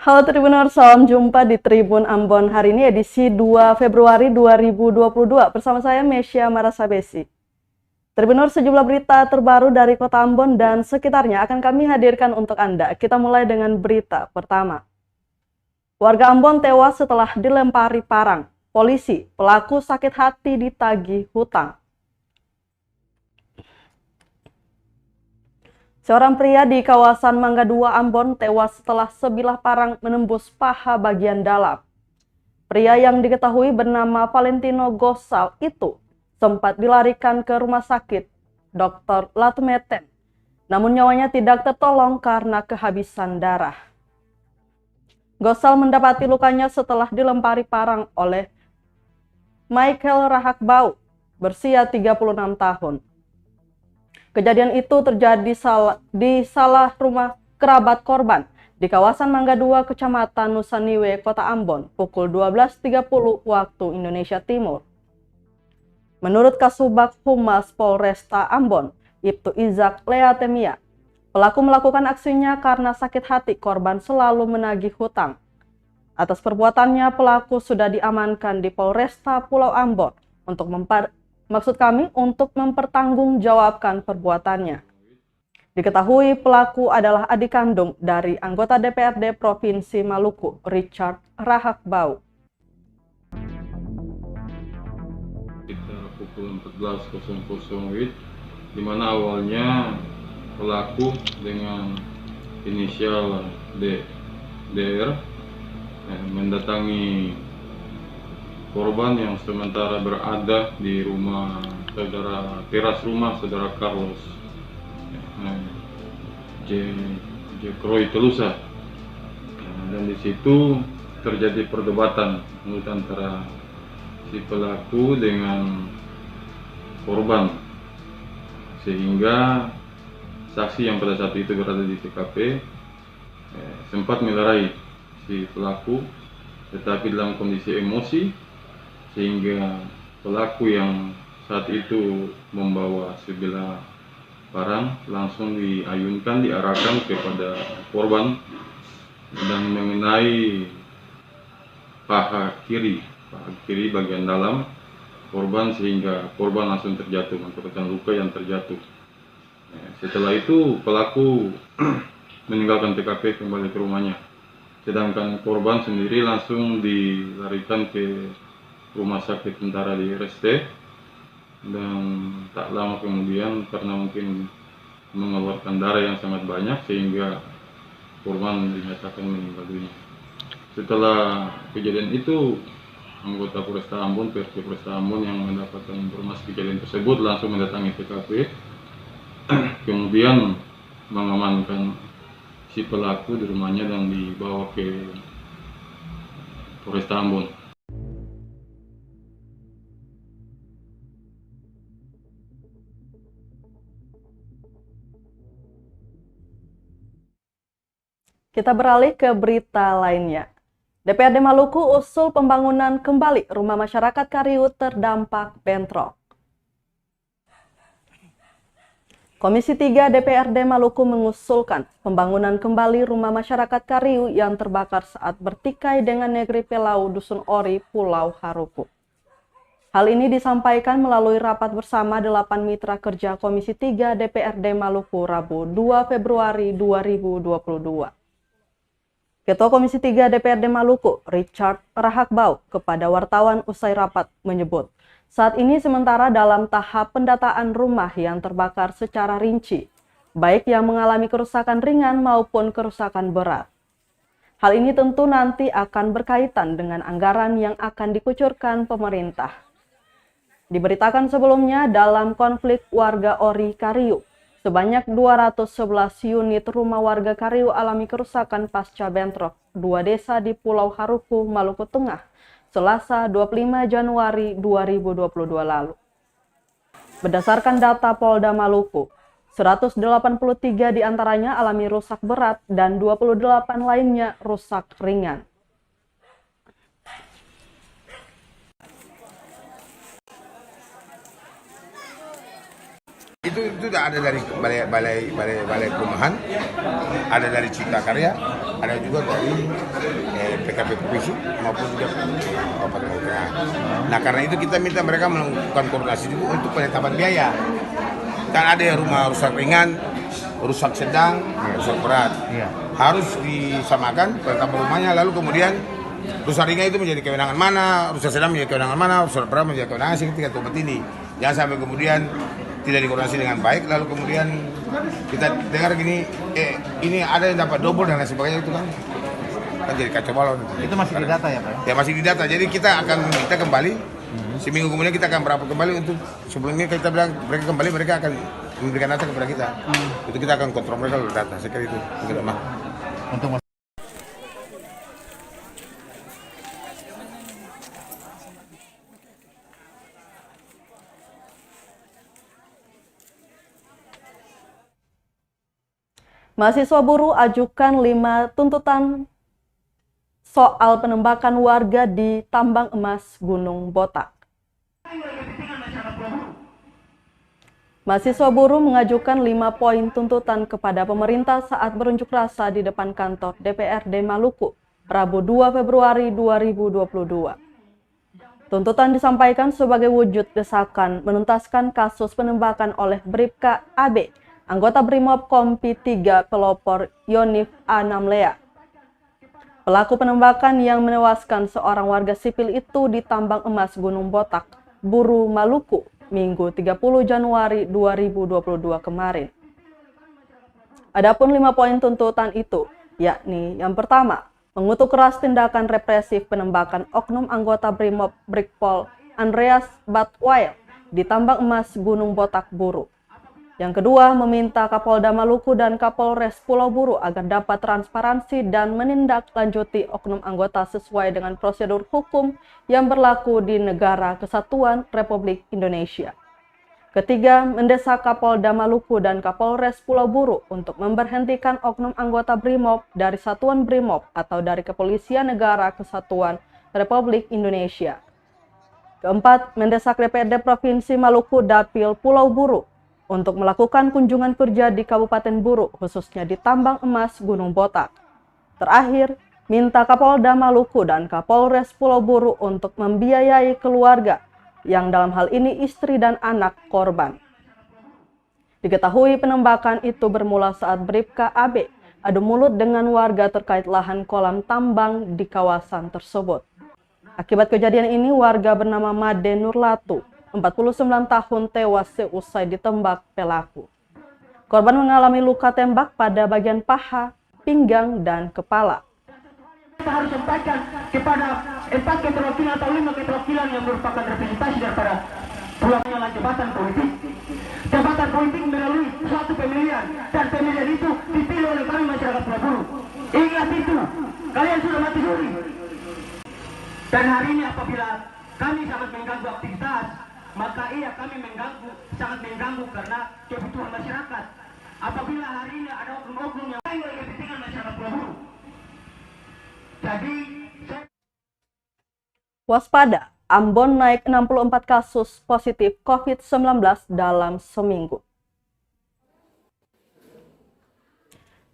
Halo Tribuners, salam jumpa di Tribun Ambon hari ini edisi 2 Februari 2022 bersama saya Mesya Marasabesi. Tribuners, sejumlah berita terbaru dari Kota Ambon dan sekitarnya akan kami hadirkan untuk Anda. Kita mulai dengan berita pertama. Warga Ambon tewas setelah dilempari parang. Polisi, pelaku sakit hati ditagih hutang. Seorang pria di kawasan Mangga 2 Ambon tewas setelah sebilah parang menembus paha bagian dalam. Pria yang diketahui bernama Valentino Gosal itu sempat dilarikan ke rumah sakit Dr. Latmeten, namun nyawanya tidak tertolong karena kehabisan darah. Gosal mendapati lukanya setelah dilempari parang oleh Michael Rahakbau, berusia 36 tahun. Kejadian itu terjadi di salah rumah kerabat korban di kawasan Mangga 2, Kecamatan Nusaniwe, Kota Ambon, pukul 12.30 waktu Indonesia Timur. Menurut Kasubag Humas Polresta Ambon, Ibtu Izak Leatemia, pelaku melakukan aksinya karena sakit hati korban selalu menagih hutang. Atas perbuatannya, pelaku sudah diamankan di Polresta Pulau Ambon untuk mempertanggungjawabkan perbuatannya. Diketahui pelaku adalah adik kandung dari anggota DPRD Provinsi Maluku, Richard Rahakbau. Kita pukul 14.00 WIB, di mana awalnya pelaku dengan inisial DR mendatangi korban yang sementara berada di rumah teras rumah saudara Carlos J. Kroy Telusa, dan di situ terjadi perdebatan mulut antara si pelaku dengan korban, sehingga saksi yang pada saat itu berada di TKP sempat melerai si pelaku, tetapi dalam kondisi emosi, sehingga pelaku yang saat itu membawa sebilah parang langsung diarahkan kepada korban dan mengenai paha kiri bagian dalam korban, sehingga korban langsung terjatuh, mendapatkan luka yang terjatuh. Setelah itu pelaku meninggalkan TKP kembali ke rumahnya, sedangkan korban sendiri langsung dilarikan ke rumah sakit tentara di RST, dan tak lama kemudian karena mungkin mengeluarkan darah yang sangat banyak sehingga korban dinyatakan meninggal dunia. Setelah kejadian itu, anggota Polresta Ambon, PRT Polresta Ambon yang mendapatkan informasi kejadian tersebut langsung mendatangi TKP, kemudian mengamankan si pelaku di rumahnya dan dibawa ke Polresta Ambon. Kita beralih ke berita lainnya. DPRD Maluku usul pembangunan kembali rumah masyarakat Kariu terdampak bentrok. Komisi 3 DPRD Maluku mengusulkan pembangunan kembali rumah masyarakat Kariu yang terbakar saat bertikai dengan Negeri Pelau Dusun Ori, Pulau Haruku. Hal ini disampaikan melalui rapat bersama 8 mitra kerja Komisi 3 DPRD Maluku Rabu 2 Februari 2022. Ketua Komisi 3 DPRD Maluku, Richard Rahakbau, kepada wartawan usai rapat menyebut, saat ini sementara dalam tahap pendataan rumah yang terbakar secara rinci, baik yang mengalami kerusakan ringan maupun kerusakan berat. Hal ini tentu nanti akan berkaitan dengan anggaran yang akan dikucurkan pemerintah. Diberitakan sebelumnya dalam konflik warga Ori Kariu, sebanyak 211 unit rumah warga Kariu alami kerusakan pasca bentrok dua desa di Pulau Haruku, Maluku Tengah, Selasa 25 Januari 2022 lalu. Berdasarkan data Polda Maluku, 183 diantaranya alami rusak berat dan 28 lainnya rusak ringan. Itu ada dari balai perumahan, ada dari Cipta Karya, ada juga dari PKP Provinsi maupun juga Kabupaten Lombok Tengah. Nah karena itu kita minta mereka melakukan koordinasi juga untuk penetapan biaya. Kan ada yang rumah rusak ringan, rusak sedang, rusak berat. Harus disamakan penetapan rumahnya, lalu kemudian rusak ringan itu menjadi kewenangan mana, rusak sedang menjadi kewenangan mana, rusak berat menjadi kewenangan ketika tempat ini. Jangan sampai kemudian tidak dikoordinasi dengan baik, lalu kemudian kita dengar gini, ini ada yang dapat double dan lain sebagainya, itu kan jadi kacau balau. Itu masih di data ya Pak? Ya masih di data, jadi kita akan minta kembali, seminggu kemudian kita akan berapa kembali untuk sebelumnya kita bilang mereka kembali, mereka akan memberikan data kepada kita. Itu kita akan kontrol mereka lewat data, saya kira itu. Untuk Mahasiswa buruh ajukan 5 tuntutan soal penembakan warga di tambang emas Gunung Botak. Mahasiswa buruh mengajukan 5 poin tuntutan kepada pemerintah saat berunjuk rasa di depan kantor DPRD Maluku, Rabu 2 Februari 2022. Tuntutan disampaikan sebagai wujud desakan menuntaskan kasus penembakan oleh Bribka AB, anggota Brimob Kompi 3 pelopor Yonif Anamlea. Pelaku penembakan yang menewaskan seorang warga sipil itu di tambang emas Gunung Botak, Buru, Maluku, Minggu 30 Januari 2022 kemarin. Adapun 5 poin tuntutan itu, yakni yang pertama, mengutuk keras tindakan represif penembakan oknum anggota Brimob Brigpol Andreas Batwail di tambang emas Gunung Botak, Buru. Yang kedua, meminta Kapolda Maluku dan Kapolres Pulau Buru agar dapat transparansi dan menindaklanjuti oknum anggota sesuai dengan prosedur hukum yang berlaku di Negara Kesatuan Republik Indonesia. Ketiga, mendesak Kapolda Maluku dan Kapolres Pulau Buru untuk memberhentikan oknum anggota Brimob dari Satuan Brimob atau dari Kepolisian Negara Kesatuan Republik Indonesia. Keempat, mendesak DPRD Provinsi Maluku Dapil Pulau Buru untuk melakukan kunjungan kerja di Kabupaten Buru, khususnya di tambang emas Gunung Botak. Terakhir, minta Kapolda Maluku dan Kapolres Pulau Buru untuk membiayai keluarga, yang dalam hal ini istri dan anak korban. Diketahui penembakan itu bermula saat Bribka AB adu mulut dengan warga terkait lahan kolam tambang di kawasan tersebut. Akibat kejadian ini, warga bernama Made Nurlatu, 49 tahun tewas seusai ditembak pelaku. Korban mengalami luka tembak pada bagian paha, pinggang, dan kepala. Kita harus sampaikan kepada 4 keterwakilan atau 5 keterwakilan yang merupakan representasi daripada pulangnya jabatan politik. Jabatan politik melalui suatu pemilihan, dan pemilihan itu dipilih oleh kami masyarakat Pulau Buru. Ingat itu, kalian sudah mati suri. Dan hari ini apabila kami sangat mengganggu aktivitas, maka iya kami sangat mengganggu karena kebutuhan masyarakat. Apabila hari ini ada oknum-oknum yang lain oleh kepentingan masyarakat Pulau Buru. Jadi, Waspada, Ambon naik 64 kasus positif COVID-19 dalam seminggu.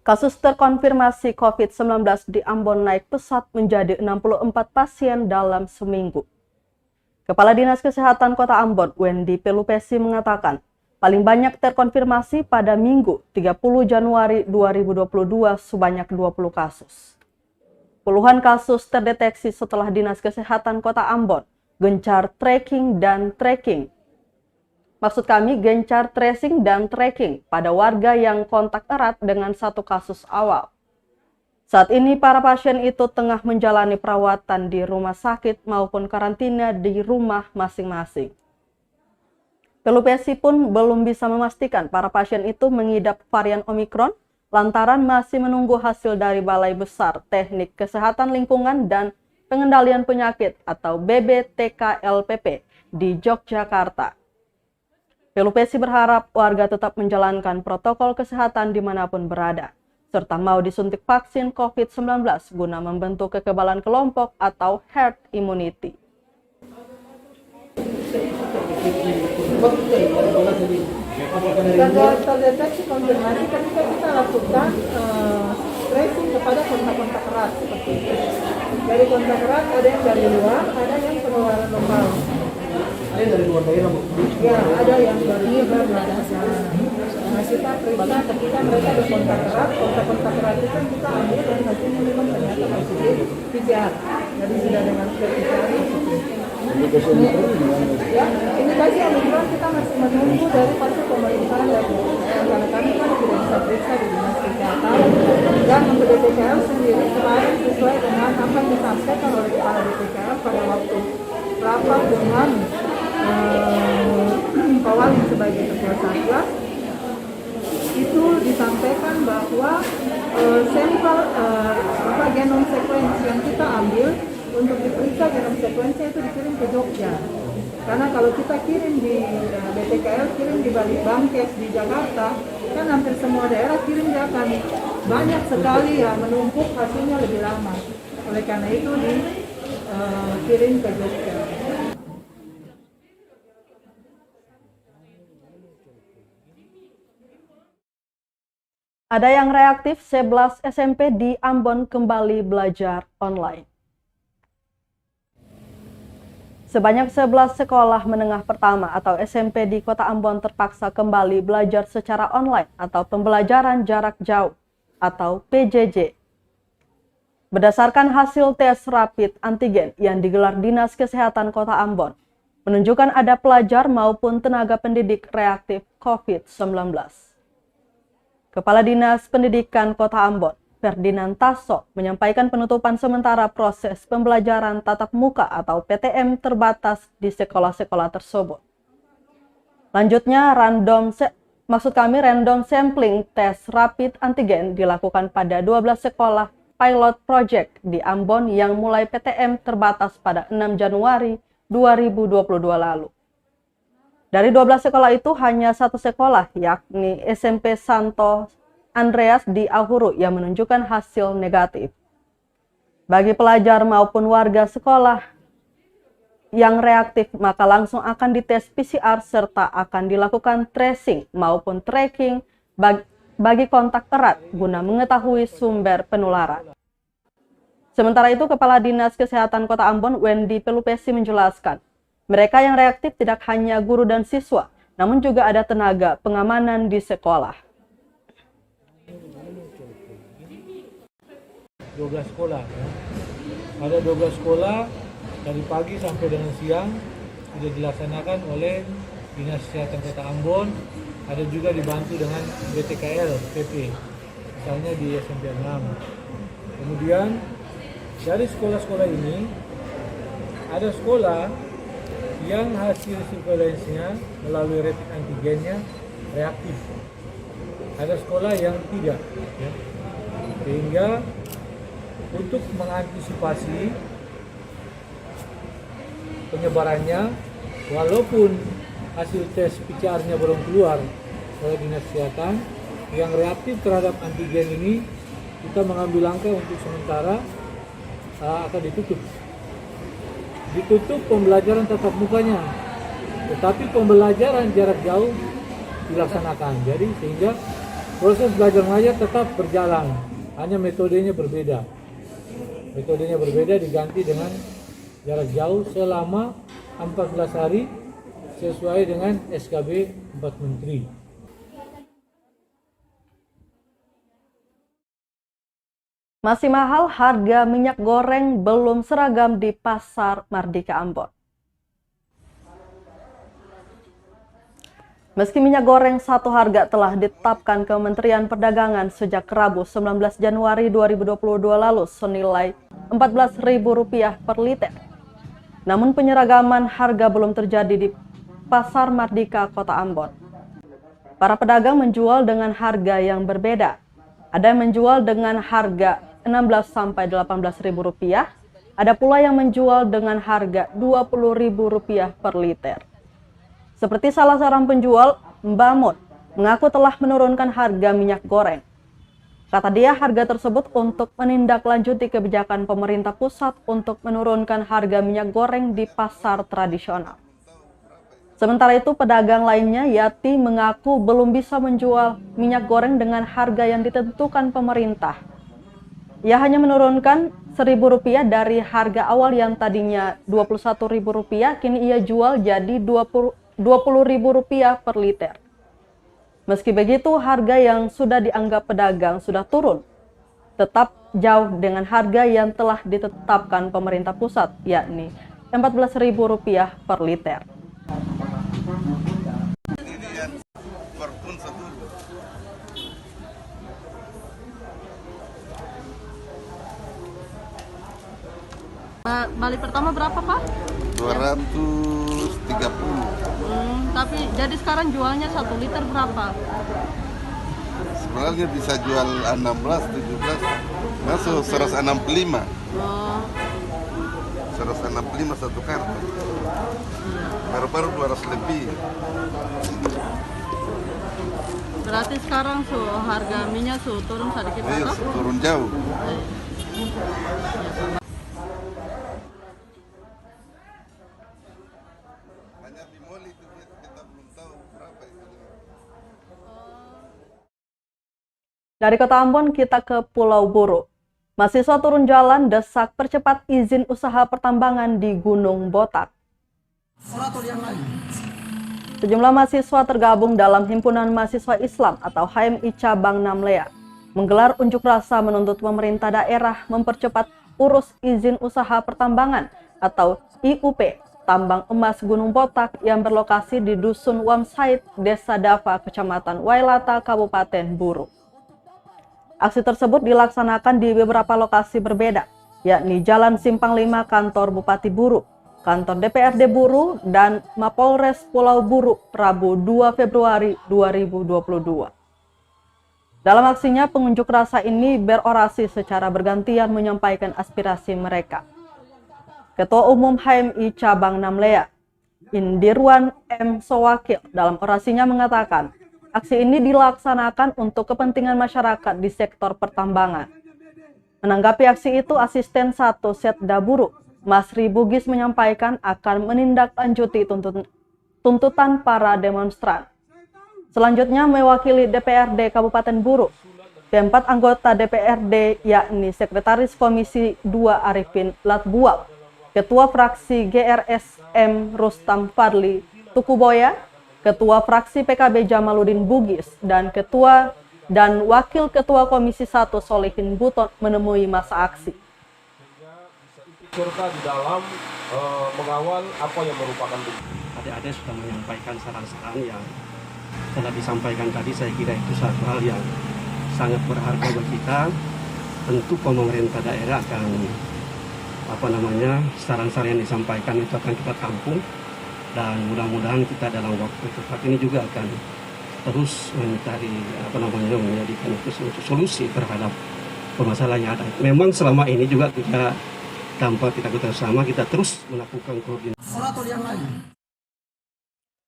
Kasus terkonfirmasi COVID-19 di Ambon naik pesat menjadi 64 pasien dalam seminggu. Kepala Dinas Kesehatan Kota Ambon, Wendy Pelupesi mengatakan, paling banyak terkonfirmasi pada Minggu 30 Januari 2022 sebanyak 20 kasus. Puluhan kasus terdeteksi setelah Dinas Kesehatan Kota Ambon gencar tracking dan tracking. Maksud kami gencar tracing dan tracking pada warga yang kontak erat dengan satu kasus awal. Saat ini para pasien itu tengah menjalani perawatan di rumah sakit maupun karantina di rumah masing-masing. Pelupesi pun belum bisa memastikan para pasien itu mengidap varian Omikron lantaran masih menunggu hasil dari Balai Besar Teknik Kesehatan Lingkungan dan Pengendalian Penyakit atau BBTKLPP di Yogyakarta. Pelupesi berharap warga tetap menjalankan protokol kesehatan dimanapun berada, serta mau disuntik vaksin COVID-19 guna membentuk kekebalan kelompok atau herd immunity. Kalau terdeteksi konfirmasi ketika kita lakukan tracing kepada kontak-kontak erat seperti itu. Dari kontak erat ada yang dari luar, ada yang penularan lokal. Ada dari luar daerah, Bu? Ya, ada yang dari luar daerah. Nah, kita periksa ketika mereka berkontak erat, kontak-kontak erat itu kan kita ambil dan hasilnya memang ternyata positif PCR. Jadi sudah dengan PCR ya, indikasi Omikron kita masih menunggu dari hasil pemeriksaan dari karena kami kan tidak bisa periksa di dinas kesehatan dan untuk DPKL sendiri kemarin sesuai dengan apa yang disampaikan oleh kepala DPKL pada waktu rapat dengan Pawali sebagai ketua Satgas itu disampaikan bahwa sampel genome sequence yang kita ambil untuk diperiksa genome sequence itu dikirim ke Jogja. Karena kalau kita kirim di BPKL, kirim di Balitbangkes di Jakarta, kan hampir semua daerah kirim dia akan banyak sekali ya menumpuk, hasilnya lebih lama. Oleh karena itu dikirim ke Jogja. Ada yang reaktif, 11 SMP di Ambon kembali belajar online. Sebanyak 11 sekolah menengah pertama atau SMP di Kota Ambon terpaksa kembali belajar secara online atau pembelajaran jarak jauh atau PJJ. Berdasarkan hasil tes rapid antigen yang digelar Dinas Kesehatan Kota Ambon, menunjukkan ada pelajar maupun tenaga pendidik reaktif COVID-19. Kepala Dinas Pendidikan Kota Ambon, Ferdinand Tasso, menyampaikan penutupan sementara proses pembelajaran tatap muka atau PTM terbatas di sekolah-sekolah tersebut. Lanjutnya, random sampling tes rapid antigen dilakukan pada 12 sekolah pilot project di Ambon yang mulai PTM terbatas pada 6 Januari 2022 lalu. Dari 12 sekolah itu hanya satu sekolah, yakni SMP Santo Andreas di Ahuru yang menunjukkan hasil negatif. Bagi pelajar maupun warga sekolah yang reaktif, maka langsung akan dites PCR serta akan dilakukan tracing maupun tracking bagi kontak erat guna mengetahui sumber penularan. Sementara itu, Kepala Dinas Kesehatan Kota Ambon, Wendy Pelupesi, menjelaskan, mereka yang reaktif tidak hanya guru dan siswa, namun juga ada tenaga pengamanan di sekolah. 12 sekolah. Ya. Ada 12 sekolah dari pagi sampai dengan siang sudah dilaksanakan oleh Dinas Kesehatan Kota Ambon. Ada juga dibantu dengan BTKL PP, misalnya di SMP 6. Kemudian dari sekolah-sekolah ini ada sekolah yang hasil surveillance-nya melalui rapid antigennya reaktif. Ada sekolah yang tidak, ya. Sehingga untuk mengantisipasi penyebarannya, walaupun hasil tes PCR-nya belum keluar oleh Dinas Kesehatan, yang reaktif terhadap antigen ini kita mengambil langkah untuk sementara akan ditutup pembelajaran tatap mukanya, tetapi pembelajaran jarak jauh dilaksanakan. Jadi sehingga proses belajar mengajar tetap berjalan, hanya metodenya berbeda. Metodenya berbeda diganti dengan jarak jauh selama 14 hari sesuai dengan SKB 4 Menteri. Masih mahal, harga minyak goreng belum seragam di Pasar Mardika Ambon. Meski minyak goreng satu harga telah ditetapkan Kementerian Perdagangan sejak Rabu 19 Januari 2022 lalu senilai Rp14.000 per liter. Namun penyeragaman harga belum terjadi di Pasar Mardika Kota Ambon. Para pedagang menjual dengan harga yang berbeda. Ada yang menjual dengan harga Rp16.000-Rp18.000, ada pula yang menjual dengan harga Rp20.000 per liter. Seperti salah seorang penjual, Mbak Mun, mengaku telah menurunkan harga minyak goreng. Kata dia, harga tersebut untuk menindaklanjuti kebijakan pemerintah pusat untuk menurunkan harga minyak goreng di pasar tradisional. Sementara itu, pedagang lainnya, Yati, mengaku belum bisa menjual minyak goreng dengan harga yang ditentukan pemerintah. Ia hanya menurunkan Rp1.000 dari harga awal yang tadinya Rp21.000, kini ia jual jadi Rp20.000 per liter. Meski begitu, harga yang sudah dianggap pedagang sudah turun, tetap jauh dengan harga yang telah ditetapkan pemerintah pusat, yakni Rp14.000 per liter. Bali pertama berapa, Pak? 230. Tapi jadi sekarang jualnya 1 liter berapa? Sebenarnya bisa jual 16, 17, masuk 165. Oh, 165 satu karton. Baru-baru 200 lebih. berarti sekarang harga minyak turun sedikit Iya, atau? turun jauh. Hanya di mall itu kita belum tahu berapa itu. Dari Kota Ambon kita ke Pulau Buru. Mahasiswa turun jalan desak percepat izin usaha pertambangan di Gunung Botak. Sejumlah mahasiswa tergabung dalam Himpunan Mahasiswa Islam atau HMI Cabang Namlea menggelar unjuk rasa menuntut pemerintah daerah mempercepat urus izin usaha pertambangan atau IUP tambang emas Gunung Botak yang berlokasi di Dusun Wamsait, Desa Dava, Kecamatan Wailata, Kabupaten Buru. Aksi tersebut dilaksanakan di beberapa lokasi berbeda, yakni Jalan Simpang 5 Kantor Bupati Buru, Kantor DPRD Buru, dan Mapolres Pulau Buru, Rabu 2 Februari 2022. Dalam aksinya, pengunjuk rasa ini berorasi secara bergantian menyampaikan aspirasi mereka. Ketua Umum HMI Cabang Namlea, Indirwan M. Sowakil, dalam orasinya mengatakan, aksi ini dilaksanakan untuk kepentingan masyarakat di sektor pertambangan. Menanggapi aksi itu, Asisten 1 Setda Buru, Masri Bugis, menyampaikan akan menindaklanjuti tuntutan para demonstran. Selanjutnya, mewakili DPRD Kabupaten Buru, keempat anggota DPRD yakni Sekretaris Komisi 2 Arifin Latbual, Ketua Fraksi GRSM Rustam Fadli Tukuboya, Ketua Fraksi PKB Jamaluddin Bugis, dan Ketua dan Wakil Ketua Komisi 1 Solihin Buton menemui masa aksi. Serta di dalam mengawal apa yang merupakan adik-adik sudah menyampaikan saran-saran yang telah disampaikan tadi. Saya kira itu satu hal yang sangat berharga bagi kita. Tentu pemerintah daerah akan saran-saran yang disampaikan itu akan kita tampung, dan mudah-mudahan kita dalam waktu cepat ini juga akan terus mencari menjadikan itu solusi terhadap permasalahan yang ada. Memang selama ini juga kita tanpa kita bersama kita terus melakukan koordinasi.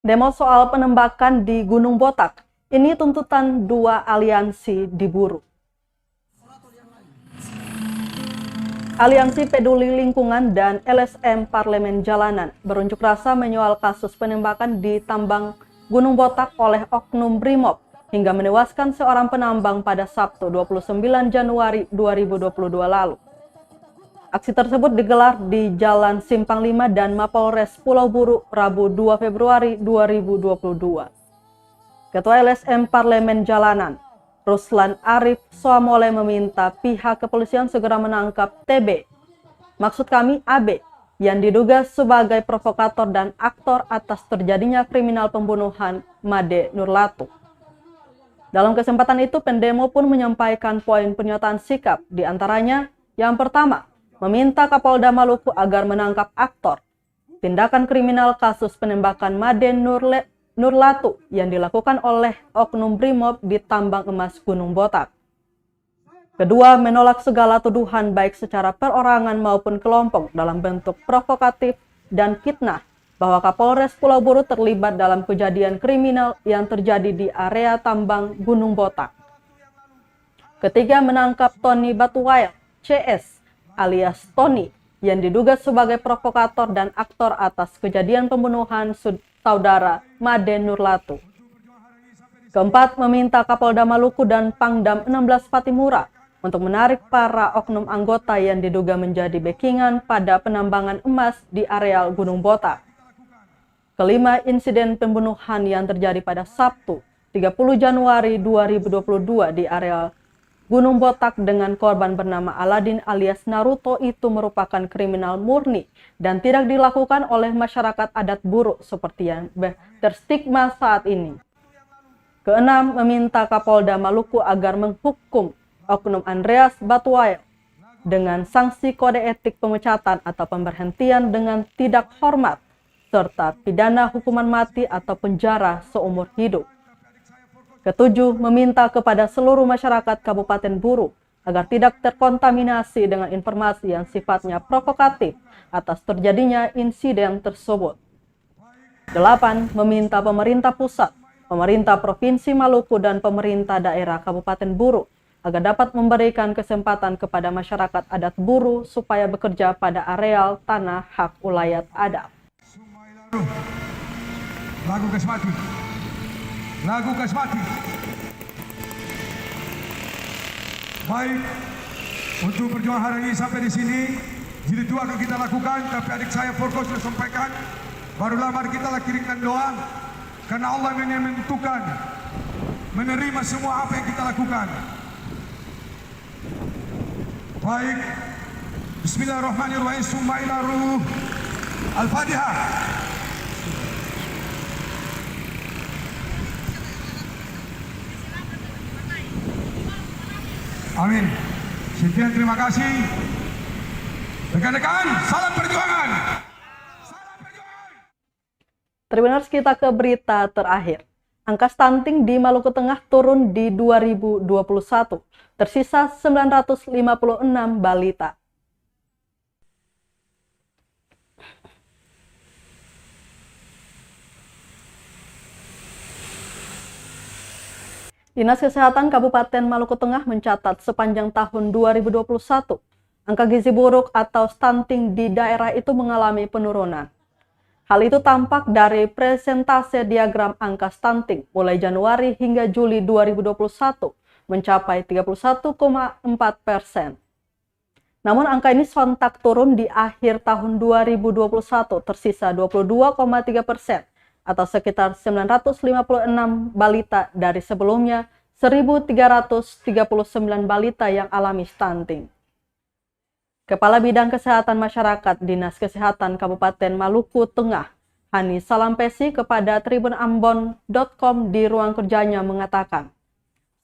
Demo soal penembakan di Gunung Botak, ini tuntutan dua aliansi di Buru. Aliansi Peduli Lingkungan dan LSM Parlemen Jalanan berunjuk rasa menyoal kasus penembakan di tambang Gunung Botak oleh oknum Brimob hingga menewaskan seorang penambang pada Sabtu 29 Januari 2022 lalu. Aksi tersebut digelar di Jalan Simpang 5 dan Mapolres Pulau Buru Rabu 2 Februari 2022. Ketua LSM Parlemen Jalanan, Ruslan Arif Soamole, meminta pihak kepolisian segera menangkap TB, maksud kami AB, yang diduga sebagai provokator dan aktor atas terjadinya kriminal pembunuhan Made Nurlatu. Dalam kesempatan itu, pendemo pun menyampaikan poin pernyataan sikap, diantaranya yang pertama, meminta Kapolda Maluku agar menangkap aktor tindakan kriminal kasus penembakan Made Nurlatu yang dilakukan oleh oknum Brimob di tambang emas Gunung Botak. Kedua, menolak segala tuduhan baik secara perorangan maupun kelompok dalam bentuk provokatif dan fitnah bahwa Kapolres Pulau Buru terlibat dalam kejadian kriminal yang terjadi di area tambang Gunung Botak. Ketiga, menangkap Tony Batuwail, CS alias Tony, yang diduga sebagai provokator dan aktor atas kejadian pembunuhan saudara Made Nurlatu. Keempat, meminta Kapolda Maluku dan Pangdam 16 Patimura untuk menarik para oknum anggota yang diduga menjadi backingan pada penambangan emas di areal Gunung Botak. Kelima, insiden pembunuhan yang terjadi pada Sabtu 30 Januari 2022 di areal Gunung Botak dengan korban bernama Aladin alias Naruto itu merupakan kriminal murni dan tidak dilakukan oleh masyarakat adat Buru seperti yang terstigma saat ini. Keenam, meminta Kapolda Maluku agar menghukum oknum Andreas Batuael dengan sanksi kode etik pemecatan atau pemberhentian dengan tidak hormat serta pidana hukuman mati atau penjara seumur hidup. Ketujuh, meminta kepada seluruh masyarakat Kabupaten Buru agar tidak terkontaminasi dengan informasi yang sifatnya provokatif atas terjadinya insiden tersebut. 8. Meminta pemerintah pusat, pemerintah Provinsi Maluku, dan pemerintah daerah Kabupaten Buru agar dapat memberikan kesempatan kepada masyarakat adat Buru supaya bekerja pada areal tanah hak ulayat adat. Lagu Kasmati. Lagu Kasmati. Baik, untuk perjuangan hari ini sampai di sini, jilid 2 akan kita lakukan, tapi adik saya Forko sudah sampaikan, barulah mari kita kirimkan doa, karena Allah yang menentukan, menerima semua apa yang kita lakukan. Baik, Bismillahirrahmanirrahim, summa ila ruh, Al-Fatihah. Amin. Sekian, terima kasih. Rekan-rekan, salam perjuangan. Tribuners, kita ke berita terakhir. Angka stunting di Maluku Tengah turun di 2021. Tersisa 956 balita. Dinas Kesehatan Kabupaten Maluku Tengah mencatat sepanjang tahun 2021, angka gizi buruk atau stunting di daerah itu mengalami penurunan. Hal itu tampak dari presentase diagram angka stunting mulai Januari hingga Juli 2021 mencapai 31,4%. Namun angka ini sontak turun di akhir tahun 2021 tersisa 22,3%. Atau sekitar 956 balita dari sebelumnya 1.339 balita yang alami stunting. Kepala Bidang Kesehatan Masyarakat Dinas Kesehatan Kabupaten Maluku Tengah, Hani Salampesi, kepada tribunambon.com di ruang kerjanya mengatakan,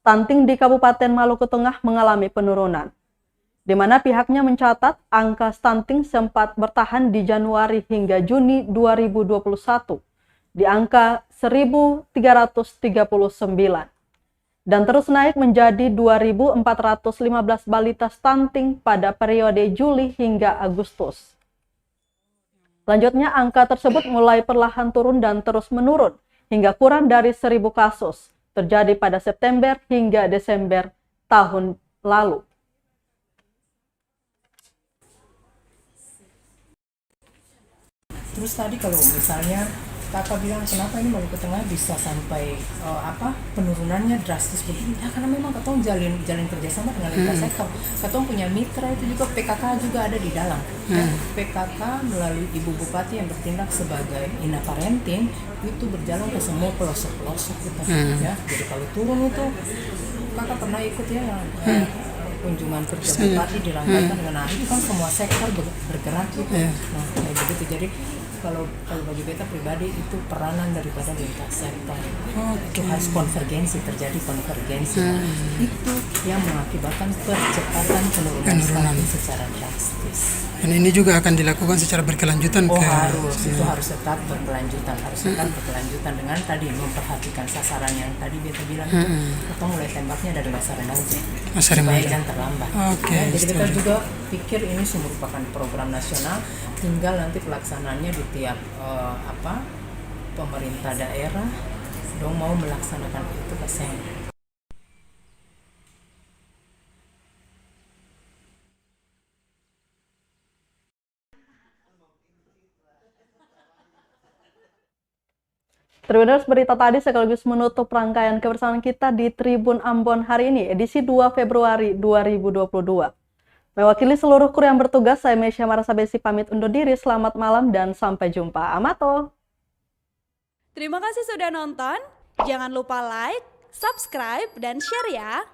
stunting di Kabupaten Maluku Tengah mengalami penurunan, di mana pihaknya mencatat angka stunting sempat bertahan di Januari hingga Juni 2021 di angka 1.339 dan terus naik menjadi 2.415 balita stunting pada periode Juli hingga Agustus. Selanjutnya, angka tersebut mulai perlahan turun dan terus menurun hingga kurang dari 1.000 kasus terjadi pada September hingga Desember tahun lalu. Terus tadi kalau misalnya Kakak bilang kenapa ini Maluku Tengah bisa sampai penurunannya drastis begini? Ya karena memang Katong jalin kerjasama dengan lintas sektor. Katong punya mitra itu juga, PKK juga ada di dalam. Ya, PKK melalui Ibu Bupati yang bertindak sebagai ina parenting itu berjalan ke semua pelosok-pelosok gitu. Ya, jadi kalau turun itu Kakak pernah ikut ya kunjungan kerja Bupati di Langkatan dengan itu kan semua sektor bergerak gitu. Nah, kayak begitu. Jadi kalau bagi beta pribadi itu peranan daripada lintas sektor. Itu harus konvergensi, terjadi konvergensi. Itu yang mengakibatkan percepatan penurunan stunting secara drastis. Dan ini juga akan dilakukan secara berkelanjutan. Itu harus tetap berkelanjutan, dengan tadi memperhatikan sasaran yang tadi beta bilang atau mulai tembaknya dari masa remaja supaya jangan terlambat. Jadi kita juga pikir ini merupakan program nasional, tinggal nanti pelaksanaannya di tiap pemerintah daerah dong mau melaksanakan itu ke Tribuners, berita tadi sekaligus menutup rangkaian kebersamaan kita di Tribun Ambon hari ini, edisi 2 Februari 2022. Mewakili seluruh kru yang bertugas, saya Mesya Marasabesi pamit undur diri. Selamat malam dan sampai jumpa. Amato. Terima kasih sudah nonton. Jangan lupa like, subscribe, dan share ya.